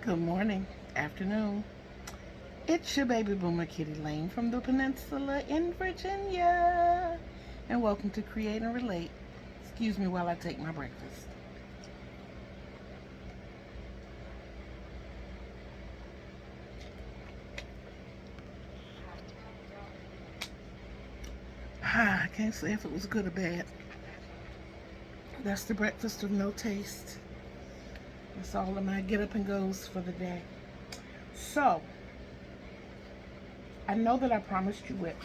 Good morning, afternoon. It's your baby boomer Kitty Lane from the peninsula in Virginia. And welcome to Create and Relate. Excuse me while I take my breakfast. I can't say if it was good or bad. That's the breakfast of no taste. That's all of my get up and goes for the day. So, I know that I promised you it.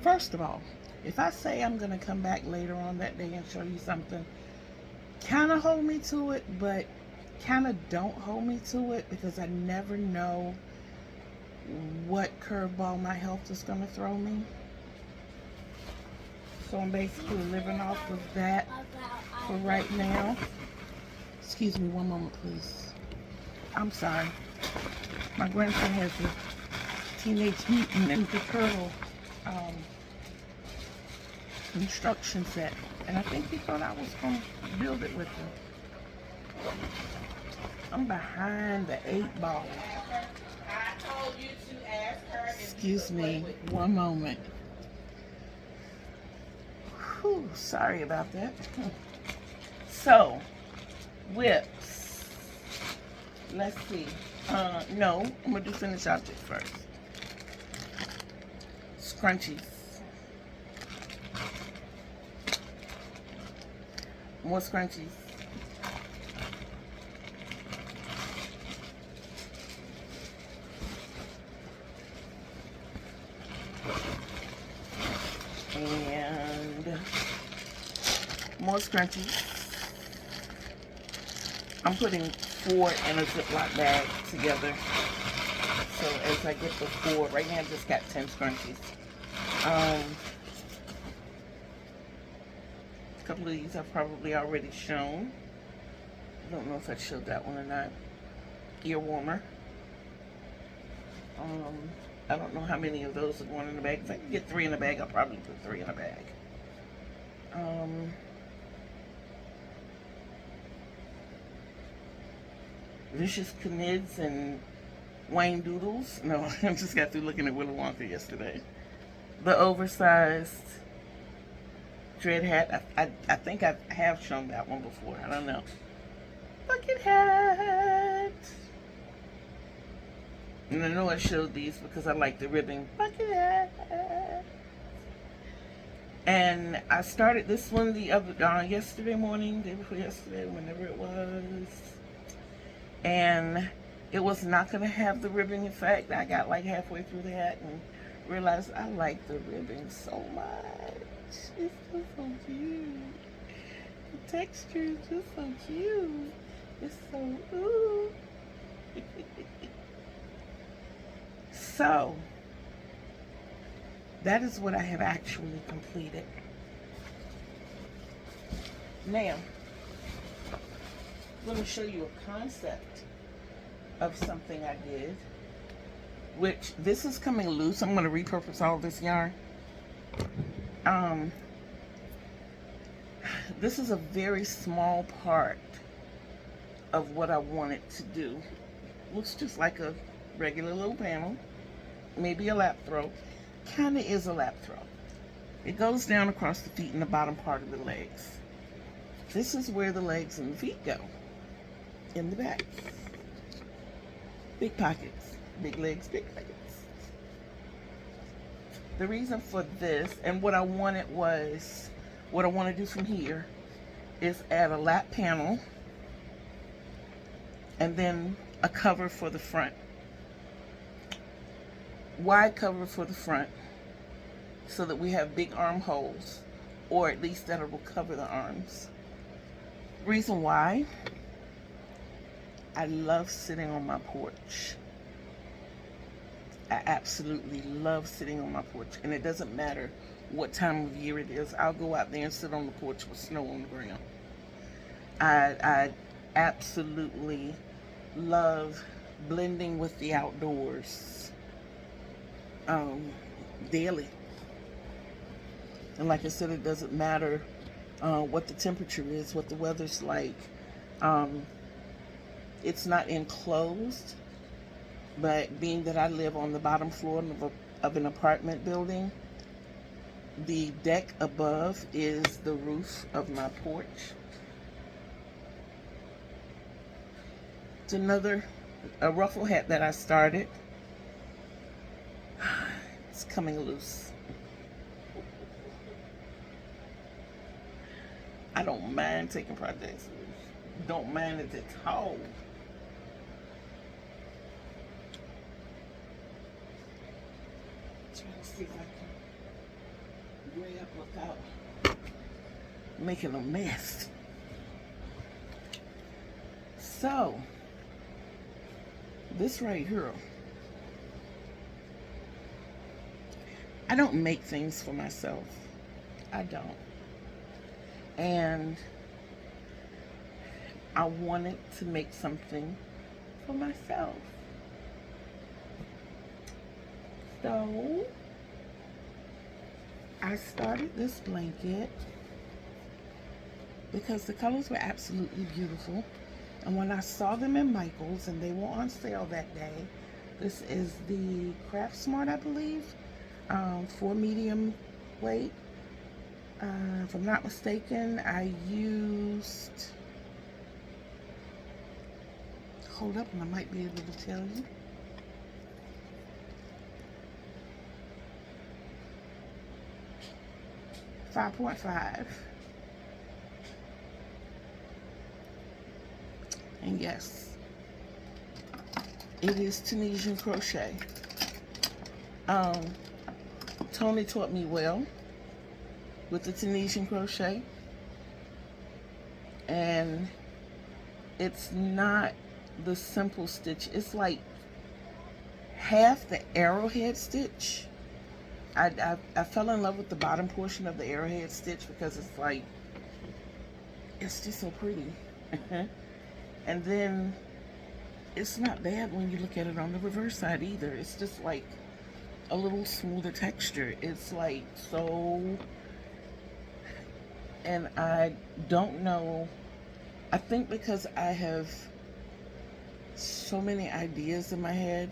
First of all, if I say I'm going to come back later on that day and show you something, kind of hold me to it, but kind of don't hold me to it because I never know what curveball my health is going to throw me. So I'm basically living off of that for right now. Excuse me one moment, please. I'm sorry. My grandson has a Teenage Mutant Ninja Turtle instruction set, and I think he thought I was going to build it with him. I'm behind the 8 ball. Excuse me one moment. Whew, sorry about that. So, whips. Let's see. No, I'm going to do finished objects first. Scrunchies. More scrunchies. And more scrunchies. I'm putting 4 in a Ziploc bag together. So as I get the 4, right now I just got 10 scrunchies. A couple of these I've probably already shown. I don't know if I showed that one or not. Ear warmer. I don't know how many of those are going in the bag. If I can get 3 in the bag, I'll probably put 3 in the bag. Vicious Knids and Wayne Doodles. No, I just got through looking at Willy Wonka yesterday. The oversized dread hat. I think I have shown that one before. I don't know. Bucket hat. And I know I showed these because I like the ribbing. Bucket hat. And I started this one the other yesterday morning, day before yesterday, whenever it was. And it was not going to have the ribbing effect. I got like halfway through the hat and realized I like the ribbing so much. It's just so cute. The texture is just so cute. It's so ooh. So, that is what I have actually completed. Now, I'm going to show you a concept of something I did, which this is coming loose. I'm going to repurpose all this yarn. This is a very small part of what I wanted to do. Looks just like a regular little panel, maybe a lap throw. Kind of is a lap throw. It goes down across the feet and the bottom part of the legs. This is where the legs and the feet go, in the back. Big pockets, big legs, big pockets. The reason for this, and what I wanted was, what I want to do from here is add a lap panel and then a cover for the front. Wide cover for the front so that we have big armholes, or at least that it will cover the arms. Reason why, I love sitting on my porch. I absolutely love sitting on my porch, and it doesn't matter what time of year it is. I'll go out there and sit on the porch with snow on the ground. I absolutely love blending with the outdoors daily. And like I said, it doesn't matter what the temperature is, what the weather's like. It's not enclosed, but being that I live on the bottom floor of an apartment building, the deck above is the roof of my porch. It's a ruffle hat that I started. It's coming loose. I don't mind taking projects loose. Don't mind it at all. Trying to see if I can grab without making a mess. So, this right here, I don't make things for myself. I don't. And I wanted to make something for myself. So I started this blanket because the colors were absolutely beautiful. And when I saw them in Michael's and they were on sale that day, this is the Craft Smart, I believe, for medium weight. If I'm not mistaken, I used, hold up and I might be able to tell you. $5.5. And yes, it is Tunisian crochet. Tony taught me well with the Tunisian crochet, and it's not the simple stitch. It's like half the arrowhead stitch. I fell in love with the bottom portion of the arrowhead stitch because it's like, it's just so pretty. And then it's not bad when you look at it on the reverse side either. It's just like a little smoother texture. It's like so, and I don't know, I think because I have so many ideas in my head,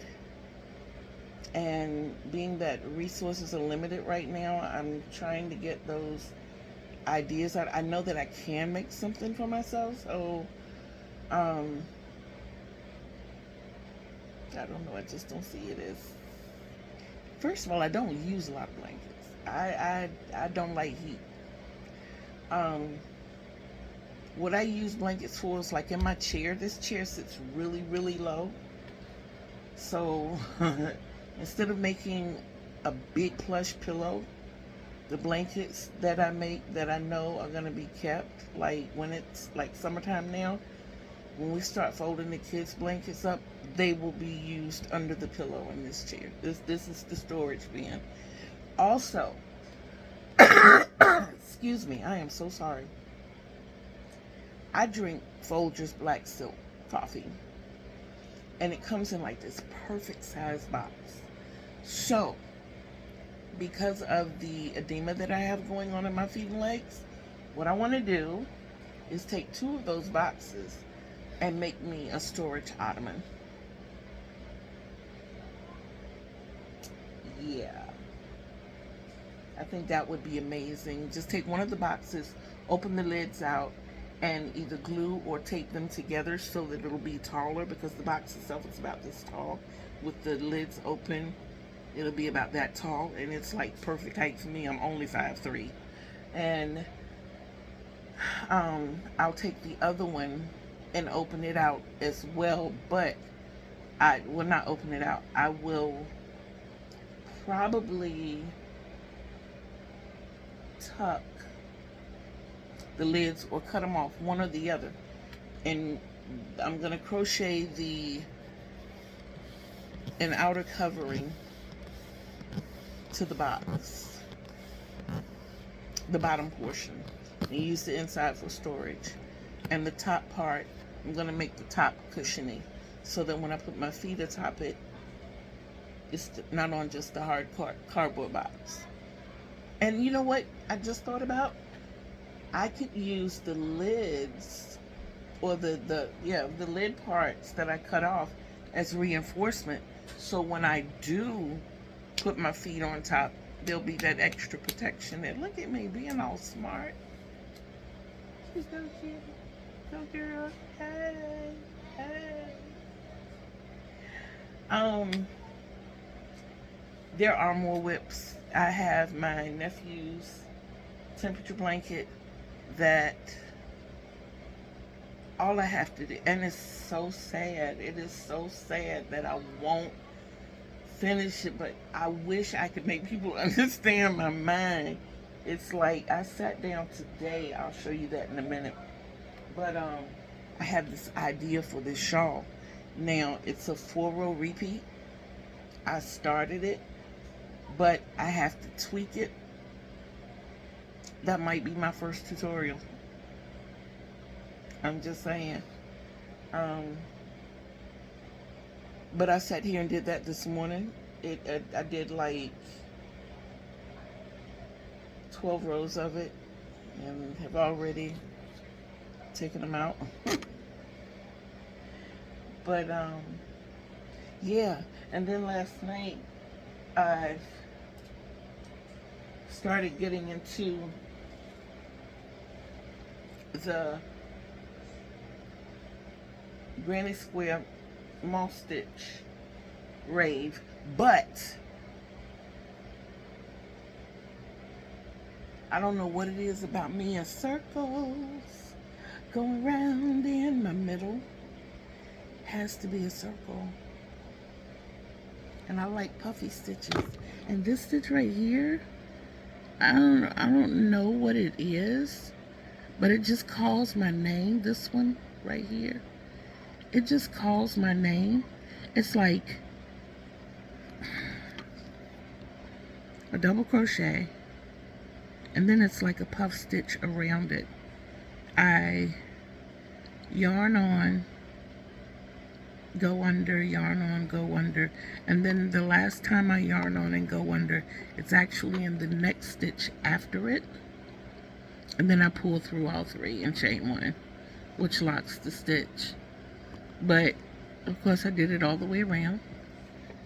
and being that resources are limited right now, I'm trying to get those ideas out. I know that I can make something for myself, so I don't know, I just don't see it as, first of all, I don't use a lot of blankets. I don't like heat. What I use blankets for is like in my chair. This chair sits really, really low. So instead of making a big plush pillow, the blankets that I make that I know are going to be kept, like when it's like summertime now, when we start folding the kids' blankets up, they will be used under the pillow in this chair. This is the storage bin. Also, excuse me, I am so sorry. I drink Folgers Black Silk coffee, and it comes in like this perfect size box. So, because of the edema that I have going on in my feet and legs, what I want to do is take 2 of those boxes and make me a storage ottoman. Yeah, I think that would be amazing. Just take one of the boxes, open the lids out, and either glue or tape them together so that it'll be taller, because the box itself is about this tall. With the lids open, it'll be about that tall, and it's like perfect height for me. I'm only 5'3". And I'll take the other one and open it out as well, but I will not open it out. I will probably tuck the lids or cut them off, one or the other, and I'm gonna crochet an outer covering to the box, the bottom portion, and use the inside for storage, and the top part I'm gonna make the top cushiony so that when I put my feet atop it, it's not on just the hard cardboard box. And you know what I just thought about? I could use the lids or the lid parts that I cut off as reinforcement. So when I do put my feet on top, there'll be that extra protection there. Look at me being all smart. She's so cute. So girl. Hey. Hey. There are more whips. I have my nephew's temperature blanket that all I have to do, and it's so sad. It is so sad that I won't finish it, but I wish I could make people understand my mind. It's like I sat down today. I'll show you that in a minute. But I have this idea for this shawl. Now it's a 4-row repeat. I started it, but I have to tweak it. That might be my first tutorial. I'm just saying. But I sat here and did that this morning. I did like 12 rows of it and have already taken them out. But yeah, and then last night I started getting into the Granny Square moss stitch rave, but I don't know what it is about me and circles going round in my middle. Has to be a circle. And I like puffy stitches. And this stitch right here, I don't know what it is, but it just calls my name. This one right here, it just calls my name. It's like a double crochet, and then it's like a puff stitch around it. I yarn on, go under, yarn on, go under, and then the last time I yarn on and go under, it's actually in the next stitch after it, and then I pull through all 3 and chain 1, which locks the stitch. But of course I did it all the way around,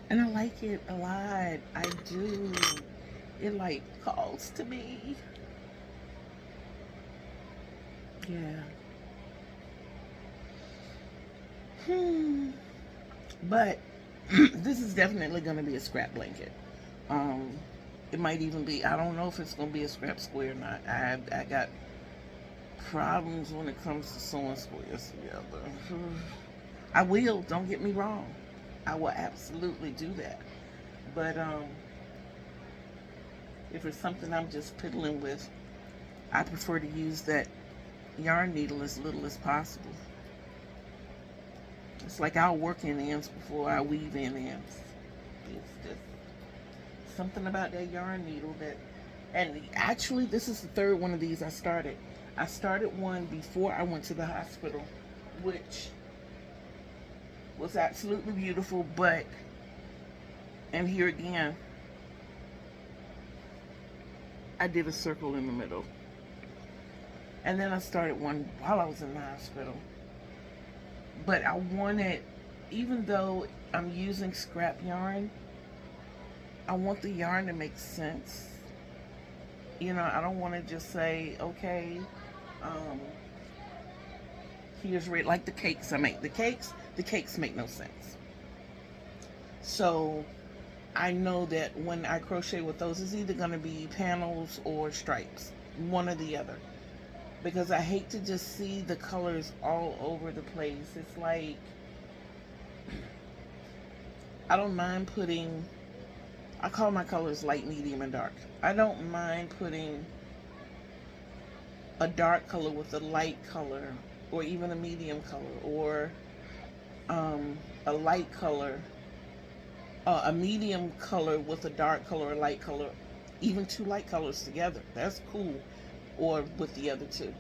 and I like it a lot. I do. It like calls to me. Yeah. But this is definitely going to be a scrap blanket. It might even be, I don't know if it's going to be a scrap square or not. I got problems when it comes to sewing squares together. I will, don't get me wrong. I will absolutely do that. But if it's something I'm just piddling with, I prefer to use that yarn needle as little as possible. It's like I'll work in ends before I weave in ends. It's just something about that yarn needle that, and actually this is the 3rd one of these I started. I started one before I went to the hospital, which was absolutely beautiful, but, and here again, I did a circle in the middle. And then I started one while I was in the hospital. But I wanted, even though I'm using scrap yarn, I want the yarn to make sense. You know, I don't want to just say, okay, here's red, like the cakes I make. The cakes make no sense. So I know that when I crochet with those, it's either going to be panels or stripes, one or the other. Because I hate to just see the colors all over the place. It's like, I don't mind putting, I call my colors light, medium, and dark. I don't mind putting a dark color with a light color, or even a medium color, or a light color, a medium color with a dark color, a light color, even 2 light colors together. That's cool. Or with the other 2.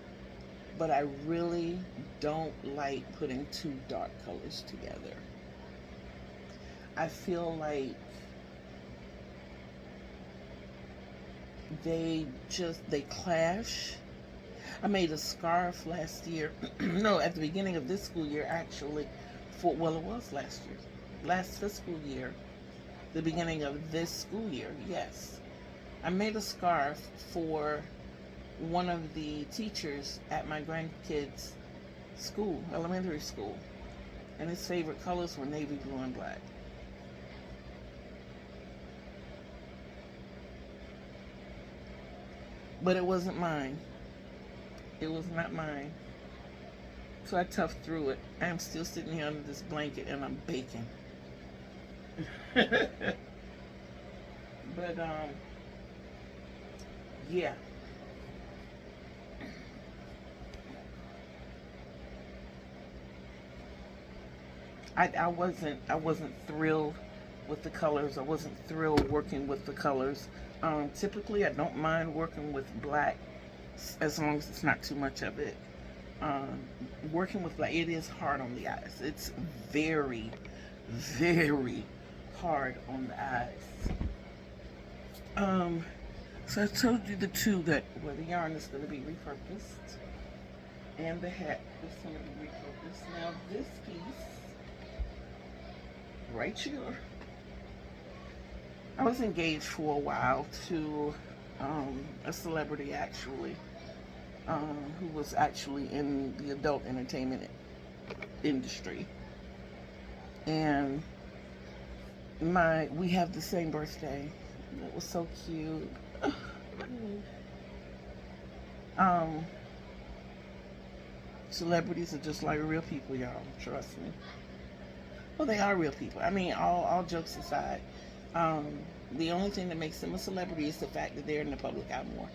But I really don't like putting 2 dark colors together. I feel like they clash. I made a scarf last year. No, at the beginning of this school year, actually. Well, it was last year. Last fiscal year. The beginning of this school year, yes. I made a scarf for one of the teachers at my grandkids' school, elementary school. And his favorite colors were navy blue and black. But it wasn't mine. It was not mine. So I toughed through it. I'm still sitting here under this blanket and I'm baking. But yeah. I wasn't thrilled with the colors. I wasn't thrilled working with the colors. Typically I don't mind working with black as long as it's not too much of it. Working with black, it is hard on the eyes. It's very, very hard on the eyes. So I told you the two that where the yarn is going to be repurposed and the hat is going to be repurposed. Now this piece right here, I was engaged for a while to a celebrity actually, who was actually in the adult entertainment industry, and we have the same birthday. It was so cute. Celebrities are just like real people, y'all. Trust me. Well, they are real people. I mean, all jokes aside, the only thing that makes them a celebrity is the fact that they're in the public eye more.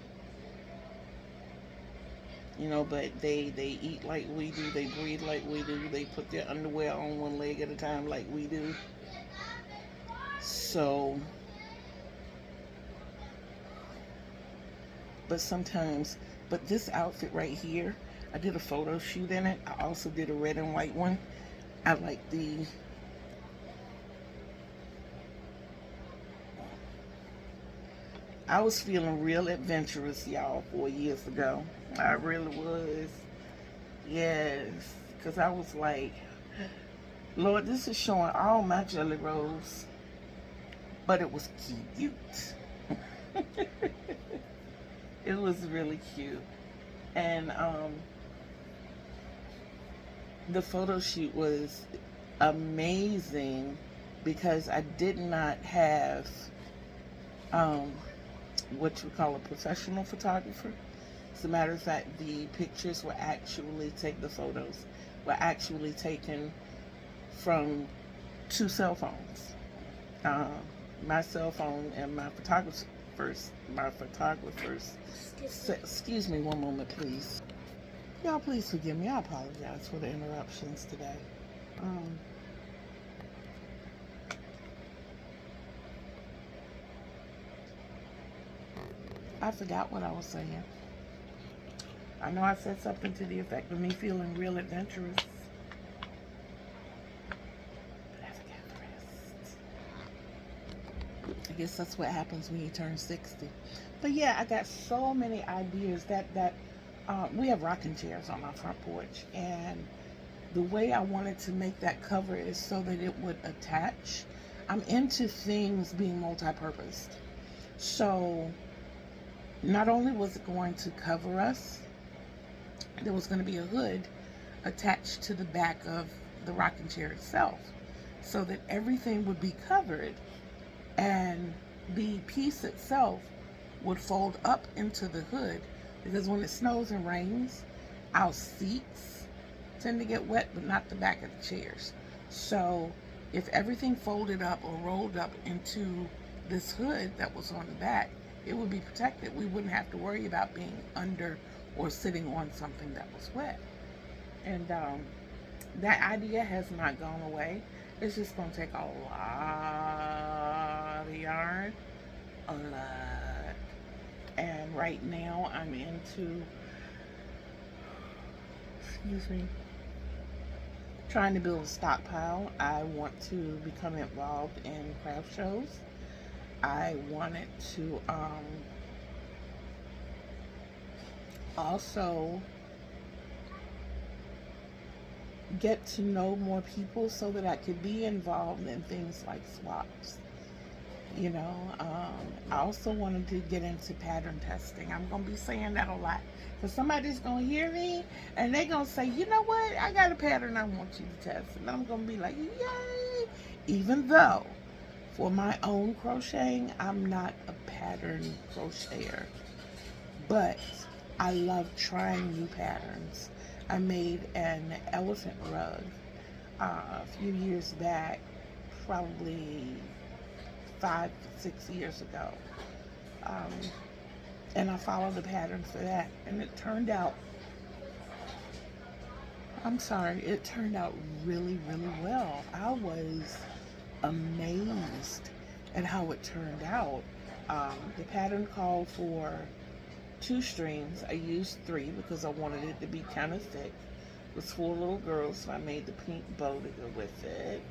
You know, but they eat like we do, they breathe like we do, they put their underwear on one leg at a time like we do. So, but sometimes, but this outfit right here, I did a photo shoot in it. I also did a red and white one. I like I was feeling real adventurous, y'all, 4 years ago. I really was. Yes. Because I was like, Lord, this is showing all my jelly rolls. But it was cute. It was really cute. And the photo shoot was amazing because I did not have what you call a professional photographer. As a matter of fact, the pictures were actually the photos were actually taken from 2 cell phones. My cell phone and my photographer's. Excuse me one moment, please. Y'all, please forgive me. I apologize for the interruptions today. I forgot what I was saying. I know I said something to the effect of me feeling real adventurous. But I forgot the rest. I guess that's what happens when you turn 60. But yeah, I got so many ideas that we have rocking chairs on our front porch, and the way I wanted to make that cover is so that it would attach. I'm into things being multi-purposed. So not only was it going to cover us, there was going to be a hood attached to the back of the rocking chair itself so that everything would be covered, and the piece itself would fold up into the hood, because when it snows and rains, our seats tend to get wet, but not the back of the chairs. So if everything folded up or rolled up into this hood that was on the back, it would be protected. We wouldn't have to worry about being under or sitting on something that was wet. And that idea has not gone away. It's just going to take a lot of yarn, a lot. And right now I'm into, trying to build a stockpile. I want to become involved in craft shows. I wanted to also get to know more people so that I could be involved in things like swaps. You know, I also wanted to get into pattern testing. I'm going to be saying that a lot. Because somebody's going to hear me and they're going to say, you know what, I got a pattern I want you to test. And I'm going to be like, yay! Even though for my own crocheting, I'm not a pattern crocheter. But I love trying new patterns. I made an elephant rug a few years back, probably 5, 6 years ago. Um, and I followed the pattern for that. And it turned out, it turned out really, really well. I was amazed at how it turned out. The pattern called for 2 strings. I used 3 because I wanted it to be kind of thick. It was 4 little girls, so I made the pink bow to go with it.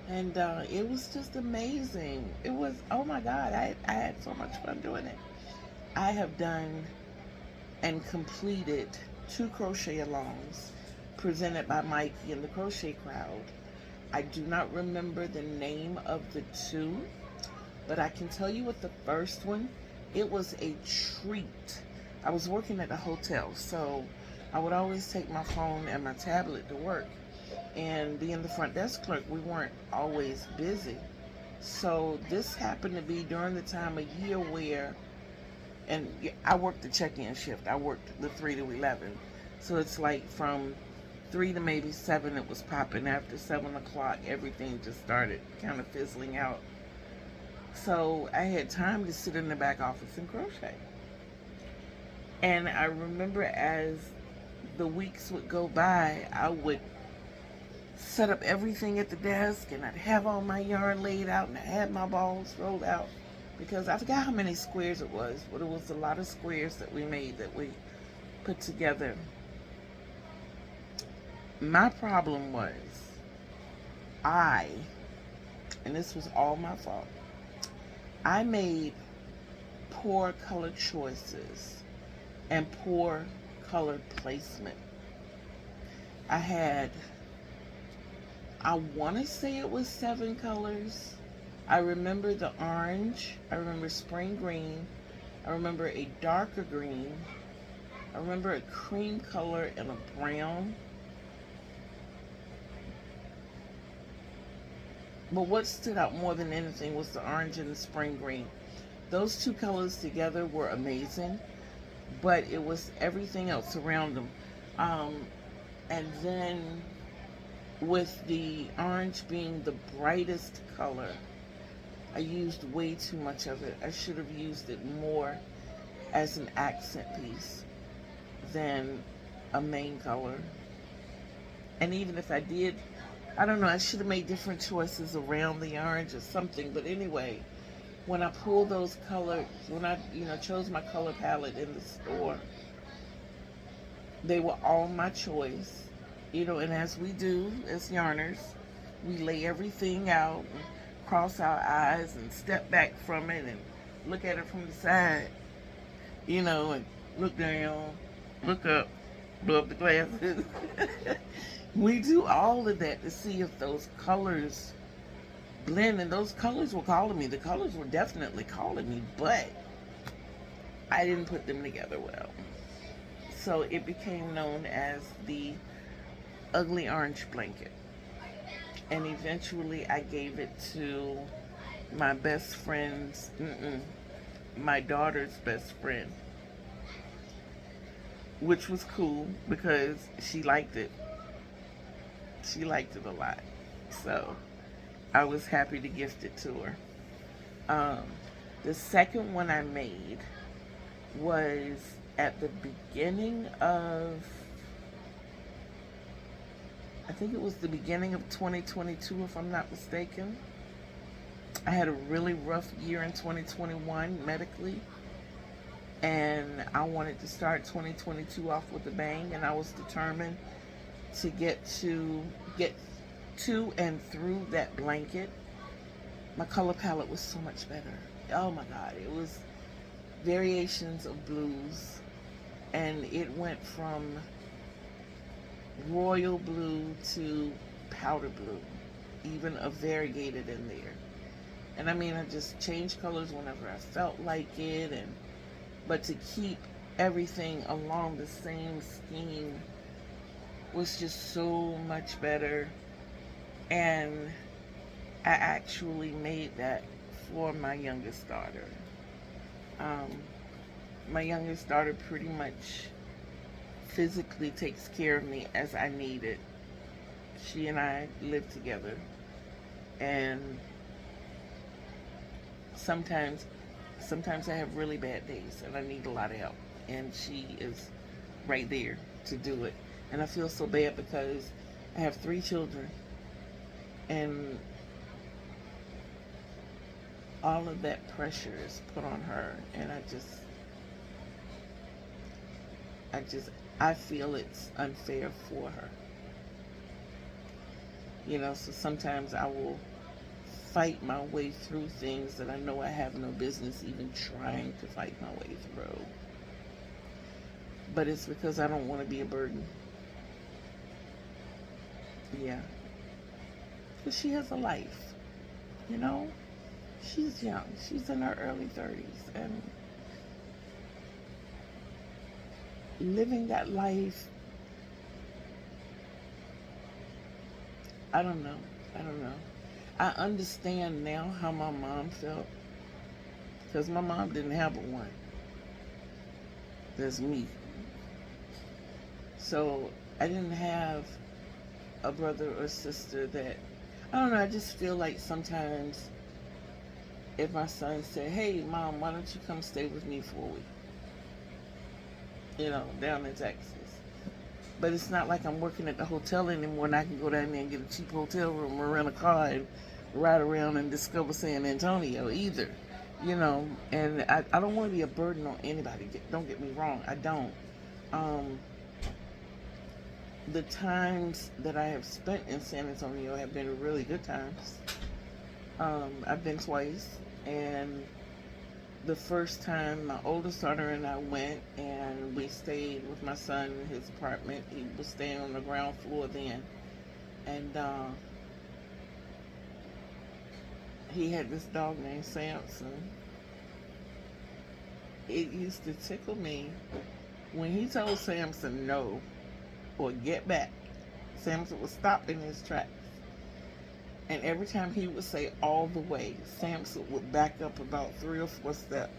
And it was just amazing. It was, oh my God, I had so much fun doing it. I have done and completed 2 crochet alongs presented by Mikey and the Crochet Crowd. I do not remember the name of the 2, but I can tell you with the first one, it was a treat. I was working at a hotel, so I would always take my phone and my tablet to work. And being the front desk clerk, we weren't always busy. So this happened to be during the time of year where, and I worked the check-in shift. I worked the 3 to 11. So it's like from 3 to maybe 7 it was popping. After 7 o'clock, everything just started kind of fizzling out. So I had time to sit in the back office and crochet. And I remember as the weeks would go by, I would set up everything at the desk and I'd have all my yarn laid out and I had my balls rolled out because I forgot how many squares it was, but it was a lot of squares that we made that we put together. My problem was and this was all my fault, I made poor color choices and poor color placement. I want to say it was 7 colors. I remember the orange. I remember spring green. I remember a darker green. I remember a cream color and a brown. But what stood out more than anything was the orange and the spring green. Those 2 colors together were amazing, but it was everything else around them. And then with the orange being the brightest color, I used way too much of it. I should have used it more as an accent piece than a main color. And even if I did, I don't know, I should have made different choices around the orange or something. But anyway, when I pulled those colors, when I chose my color palette in the store, they were all my choice. And as we do as yarners, we lay everything out and cross our eyes and step back from it and look at it from the side, and look down, look up, blow up the glasses. We do all of that to see if those colors blend, and those colors were calling me. The colors were definitely calling me, but I didn't put them together well. So it became known as the ugly orange blanket. And eventually I gave it to my best friend's, my daughter's best friend, which was cool because she liked it. She liked it a lot. So I was happy to gift it to her. The second one I made was at the beginning of, I think it was the beginning of 2022, if I'm not mistaken. I had a really rough year in 2021 medically, and I wanted to start 2022 off with a bang, and I was determined to get to and through that blanket. My color palette was so much better. Oh my God, it was variations of blues, And it went from royal blue to powder blue, even a variegated in there. And I mean, I just changed colors whenever I felt like it, and but to keep everything along the same scheme was just so much better. And I actually made that for my youngest daughter. Um, my youngest daughter pretty much physically takes care of me as I need it. She and I live together, and sometimes sometimes I have really bad days and I need a lot of help, and she is right there to do it. And I feel so bad because I have 3 children, and all of that pressure is put on her, and I just I feel it's unfair for her. So sometimes I will fight my way through things that I know I have no business even trying to fight my way through. But it's because I don't want to be a burden. Yeah. Because she has a life, you know? She's young. She's in her early 30s. And living that life, I don't know. I don't know. I understand now how my mom felt, because my mom didn't have a one. There's me. So I didn't have a brother or sister that, I don't know, I just feel like sometimes if my son said, hey, Mom, why don't you come stay with me for a week? Down in Texas. But it's not like I'm working at the hotel anymore and I can go down there and get a cheap hotel room or rent a car and ride around and discover San Antonio either. And I don't want to be a burden on anybody. Don't get me wrong. I don't. The times that I have spent in San Antonio have been really good times. I've been twice, and the first time my oldest daughter and I went, and we stayed with my son in his apartment. He was staying on the ground floor then, and he had this dog named Samson. It used to tickle me when he told Samson no or get back. Samson would stop in his tracks. And every time he would say all the way, Samson would back up about 3 or 4 steps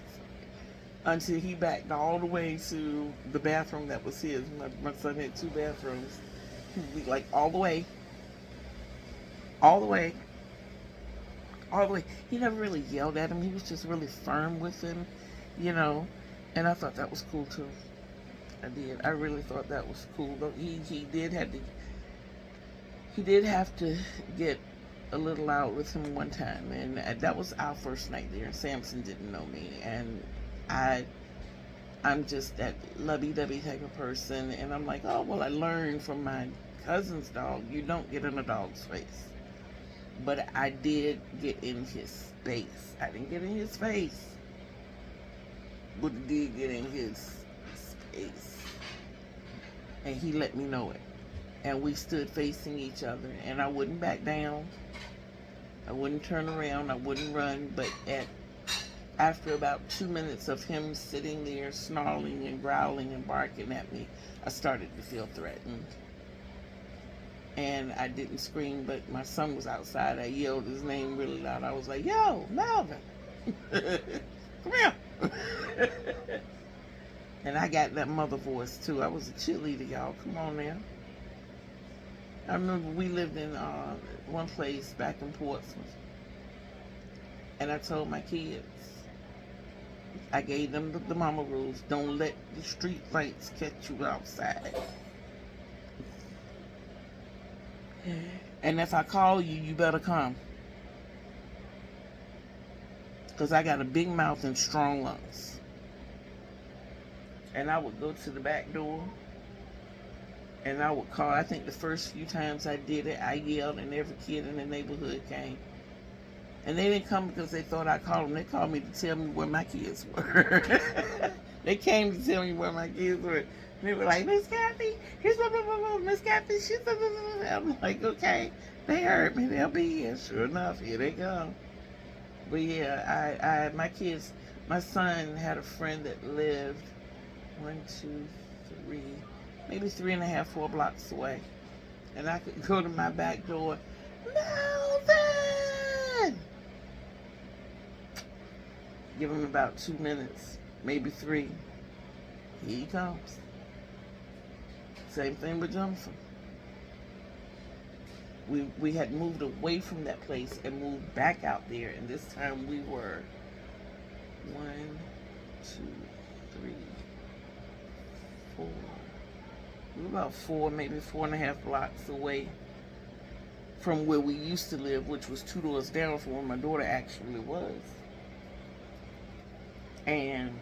until he backed all the way to the bathroom that was his. My son had 2 bathrooms. He would be like, all the way, all the way, all the way. He never really yelled at him. He was just really firm with him, And I thought that was cool too. I did. I really thought that was cool. But he did have to get a little out with him one time, and that was our first night there. Samson didn't know me, and I'm just that lovey-dovey type of person, and I'm like, oh well, I learned from my cousin's dog, you don't get in a dog's face. But I did get in his space. I didn't get in his face, but I did get in his space, and he let me know it. And we stood facing each other, and I wouldn't back down. I wouldn't turn around. I wouldn't run. But after about 2 minutes of him sitting there snarling and growling and barking at me, I started to feel threatened. And I didn't scream, but my son was outside. I yelled his name really loud. I was like, yo, Melvin, come here. And I got that mother voice too. I was a cheerleader, y'all. Come on now. I remember we lived in one place back in Portsmouth, and I told my kids, I gave them the mama rules: don't let the street lights catch you outside, and if I call you, you better come, because I got a big mouth and strong lungs. And I would go to the back door, and I would call. I think the first few times I did it, I yelled, and every kid in the neighborhood came. And they didn't come because they thought I called them. They called me to tell me where my kids were. They came to tell me where my kids were. They were like, Miss Kathy, here's blah, blah, blah, blah. Miss Kathy, she's blah, blah, blah. I'm like, okay, they heard me. They'll be here. Sure enough, here they come. But yeah, my kids, my son had a friend that lived 1, 2, 3, maybe 3.5, 4 blocks away. And I could go to my back door, Melvin! Give him about 2 minutes, maybe 3. Here he comes. Same thing with Jonathan. We had moved away from that place and moved back out there, and this time we were 1, 2, 3, 4. We were about 4, maybe 4.5 blocks away from where we used to live, which was 2 doors down from where my daughter actually was. And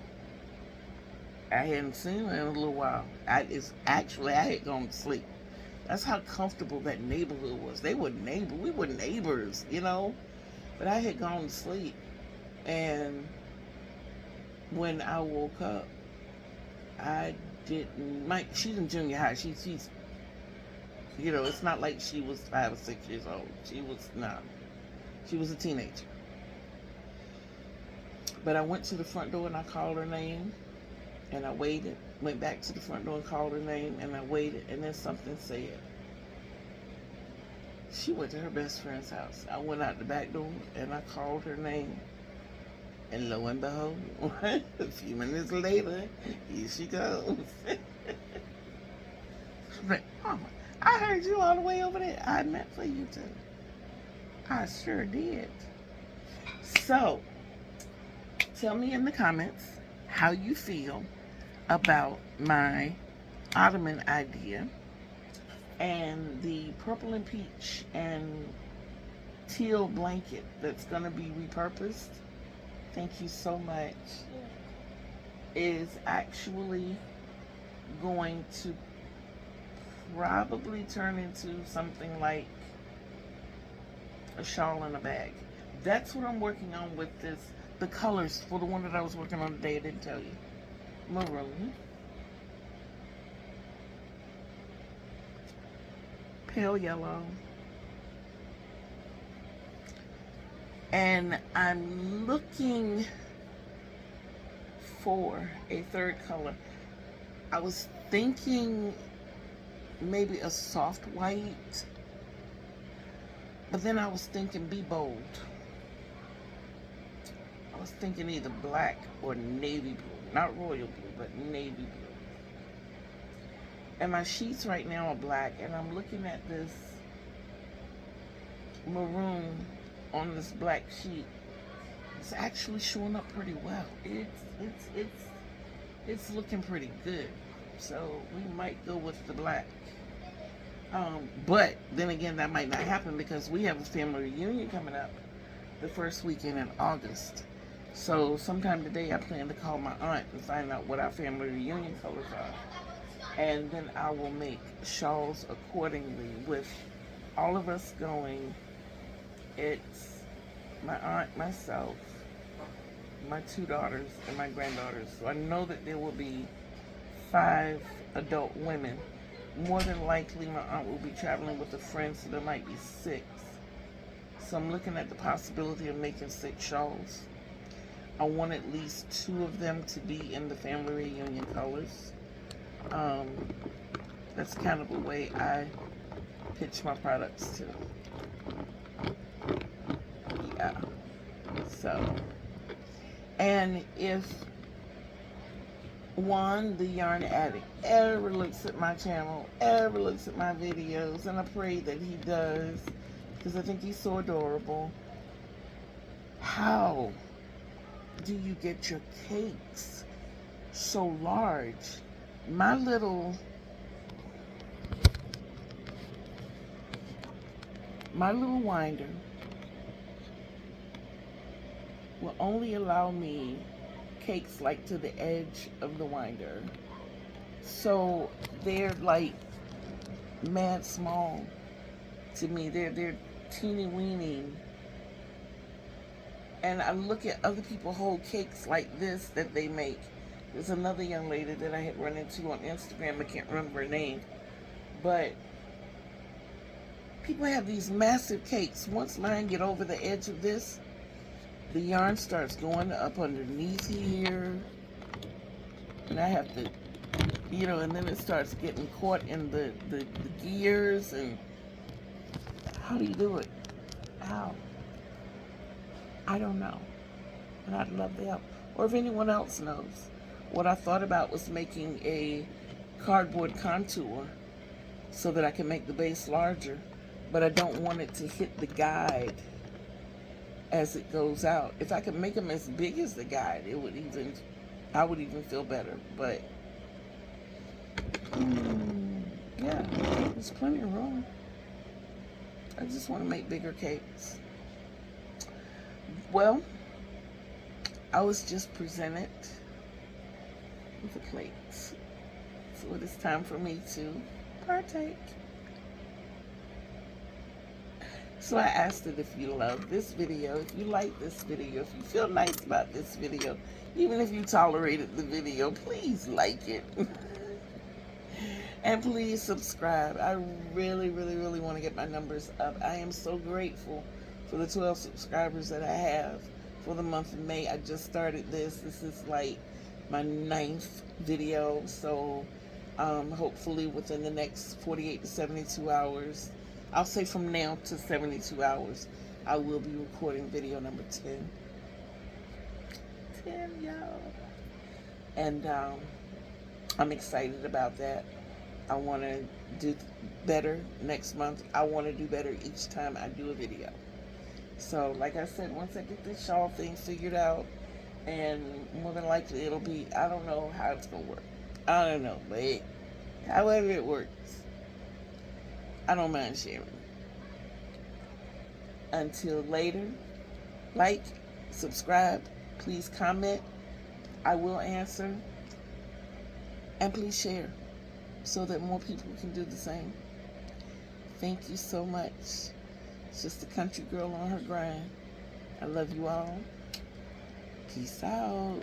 I hadn't seen her in a little while. I had gone to sleep. That's how comfortable that neighborhood was. We were neighbors, you know. But I had gone to sleep, and when I woke up, she's in junior high. She's, you know, it's not like she was 5 or 6 years old. She was a teenager. But I went to the front door and I called her name. And I waited, went back to the front door and called her name, and I waited, and then something said. She went to her best friend's house. I went out the back door, and I called her name. And lo and behold, a few minutes later, here she goes. But, Mama, I heard you all the way over there. I meant for you to. I sure did. So, tell me in the comments how you feel about my ottoman idea and the purple and peach and teal blanket that's going to be repurposed. Thank you so much. Is actually going to probably turn into something like a shawl in a bag. That's what I'm working on with this. The colors for the one that I was working on today, I didn't tell you. Maroon, pale yellow, and I'm looking for a third color. I was thinking maybe a soft white, but then I was thinking be bold. I was thinking either black or navy blue. Not royal blue, but navy blue. And my sheets right now are black, and I'm looking at this maroon on this black sheet. It's actually showing up pretty well. It's looking pretty good. So we might go with the black. But then again, that might not happen because we have a family reunion coming up the first weekend in August. So sometime today I plan to call my aunt and find out what our family reunion colors are. And then I will make shawls accordingly with all of us going. It's my aunt, myself, my 2 daughters, and my granddaughters. So I know that there will be 5 adult women. More than likely my aunt will be traveling with a friend, so there might be 6. So I'm looking at the possibility of making 6 shawls. I want at least 2 of them to be in the family reunion colors. That's kind of the way I pitch my products to. Yeah. So, and if Juan, the Yarn Addict, ever looks at my channel, ever looks at my videos, and I pray that he does, because I think he's so adorable. How do you get your cakes so large? My little winder will only allow me cakes like to the edge of the winder. So they're like mad small to me. They're teeny weeny. And I look at other people hold cakes like this that they make There's another young lady that I had run into on Instagram. I can't remember her name. But people have these massive cakes. Once mine get over the edge of this, the yarn starts going up underneath here. And I have to, and then it starts getting caught in the gears. And how do you do it? How? I don't know. And I'd love the help. Or if anyone else knows. What I thought about was making a cardboard contour so that I can make the base larger, but I don't want it to hit the guide as it goes out. If I could make them as big as the guide, I would even feel better. But yeah, there's plenty of room. I just want to make bigger cakes. Well, I was just presented with a plate, so it is time for me to partake. So I asked it, if you love this video, if you like this video, if you feel nice about this video, even if you tolerated the video, please like it. And please subscribe. I really, really, really want to get my numbers up. I am so grateful for the 12 subscribers that I have for the month of May. I just started this. This is like my 9th video. So hopefully within the next 48 to 72 hours, I'll say from now to 72 hours, I will be recording video number 10. 10, y'all. And I'm excited about that. I want to do better next month. I want to do better each time I do a video. So, like I said, once I get this shawl thing figured out, and more than likely it'll be, I don't know how it's going to work. I don't know, but however it works, I don't mind sharing. Until later, like, subscribe, please comment. I will answer. And please share so that more people can do the same. Thank you so much. It's just a country girl on her grind. I love you all. Peace out.